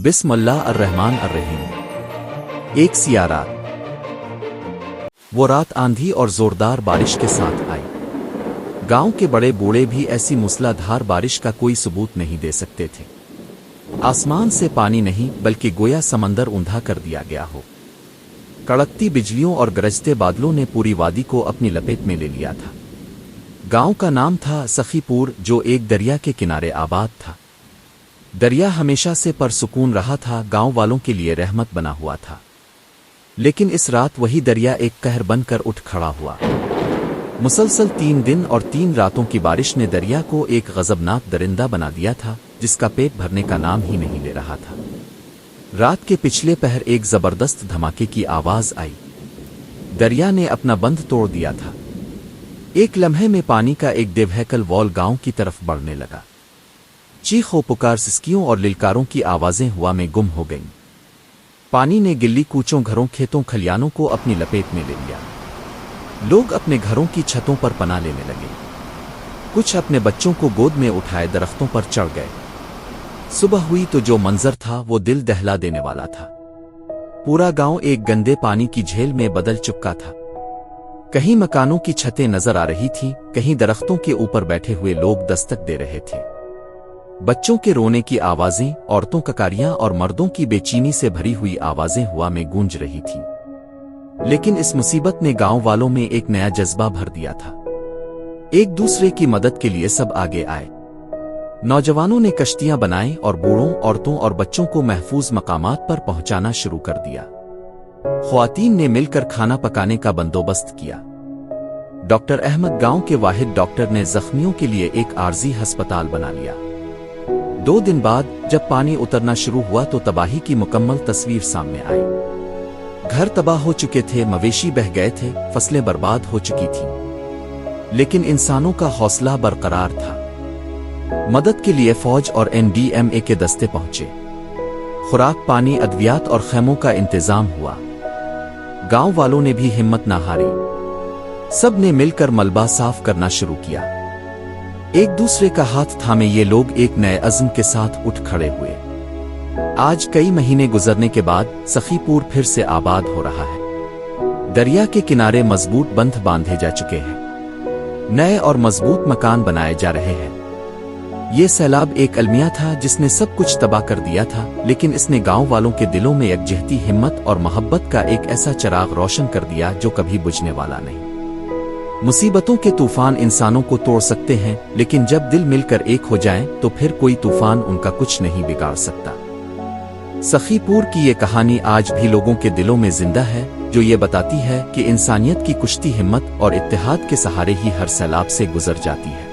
بسم اللہ الرحمن الرحیم۔ ایک سیاہ رات۔ وہ رات آندھی اور زوردار بارش کے ساتھ آئی۔ گاؤں کے بڑے بوڑھے بھی ایسی موسلا دھار بارش کا کوئی ثبوت نہیں دے سکتے تھے۔ آسمان سے پانی نہیں بلکہ گویا سمندر اندھا کر دیا گیا ہو۔ کڑکتی بجلیوں اور گرجتے بادلوں نے پوری وادی کو اپنی لپیٹ میں لے لیا تھا۔ گاؤں کا نام تھا سخی پور، جو ایک دریا کے کنارے آباد تھا۔ دریا ہمیشہ سے پرسکون رہا تھا، گاؤں والوں کے لیے رحمت بنا ہوا تھا، لیکن اس رات وہی دریا ایک قہر بن کر اٹھ کھڑا ہوا۔ مسلسل 3 دن اور 3 راتوں کی بارش نے دریا کو ایک غضبناک درندہ بنا دیا تھا، جس کا پیٹ بھرنے کا نام ہی نہیں لے رہا تھا۔ رات کے پچھلے پہر ایک زبردست دھماکے کی آواز آئی۔ دریا نے اپنا بند توڑ دیا تھا۔ ایک لمحے میں پانی کا ایک دیوہیکل وال گاؤں کی طرف بڑھنے لگا۔ چیخ و پکار، سسکیوں اور للکاروں کی آوازیں ہوا میں گم ہو گئیں۔ پانی نے گلی کوچوں، گھروں، کھیتوں، کھلیانوں کو اپنی لپیٹ میں لے لیا۔ لوگ اپنے گھروں کی چھتوں پر پناہ لینے لگے۔ کچھ اپنے بچوں کو گود میں اٹھائے درختوں پر چڑھ گئے۔ صبح ہوئی تو جو منظر تھا وہ دل دہلا دینے والا تھا۔ پورا گاؤں ایک گندے پانی کی جھیل میں بدل چکا تھا۔ کہیں مکانوں کی چھتیں نظر آ رہی تھیں، کہیں درختوں کے اوپر بیٹھے ہوئے لوگ دستک دے رہے تھے۔ بچوں کے رونے کی آوازیں، عورتوں ککاریاں اور مردوں کی بے چینی سے بھری ہوئی آوازیں ہوا میں گونج رہی تھیں۔ لیکن اس مصیبت نے گاؤں والوں میں ایک نیا جذبہ بھر دیا تھا۔ ایک دوسرے کی مدد کے لیے سب آگے آئے۔ نوجوانوں نے کشتیاں بنائیں اور بوڑھوں، عورتوں اور بچوں کو محفوظ مقامات پر پہنچانا شروع کر دیا۔ خواتین نے مل کر کھانا پکانے کا بندوبست کیا۔ ڈاکٹر احمد، گاؤں کے واحد ڈاکٹر، نے زخمیوں کے لیے ایک عارضی ہسپتال بنا لیا۔ 2 دن بعد جب پانی اترنا شروع ہوا تو تباہی کی مکمل تصویر سامنے آئی۔ گھر تباہ ہو چکے تھے، مویشی بہہ گئے تھے، فصلیں برباد ہو چکی تھیں، لیکن انسانوں کا حوصلہ برقرار تھا۔ مدد کے لیے فوج اور NDMA کے دستے پہنچے۔ خوراک، پانی، ادویات اور خیموں کا انتظام ہوا۔ گاؤں والوں نے بھی ہمت نہ ہاری۔ سب نے مل کر ملبہ صاف کرنا شروع کیا۔ ایک دوسرے کا ہاتھ تھامے یہ لوگ ایک نئے عزم کے ساتھ اٹھ کھڑے ہوئے۔ آج کئی مہینے گزرنے کے بعد سخی پور پھر سے آباد ہو رہا ہے۔ دریا کے کنارے مضبوط بند باندھے جا چکے ہیں، نئے اور مضبوط مکان بنائے جا رہے ہیں۔ یہ سیلاب ایک المیہ تھا جس نے سب کچھ تباہ کر دیا تھا، لیکن اس نے گاؤں والوں کے دلوں میں یکجہتی، ہمت اور محبت کا ایک ایسا چراغ روشن کر دیا جو کبھی بجھنے والا نہیں۔ مصیبتوں کے طوفان انسانوں کو توڑ سکتے ہیں، لیکن جب دل مل کر ایک ہو جائیں تو پھر کوئی طوفان ان کا کچھ نہیں بگاڑ سکتا۔ سخی پور کی یہ کہانی آج بھی لوگوں کے دلوں میں زندہ ہے، جو یہ بتاتی ہے کہ انسانیت کی کشتی ہمت اور اتحاد کے سہارے ہی ہر سیلاب سے گزر جاتی ہے۔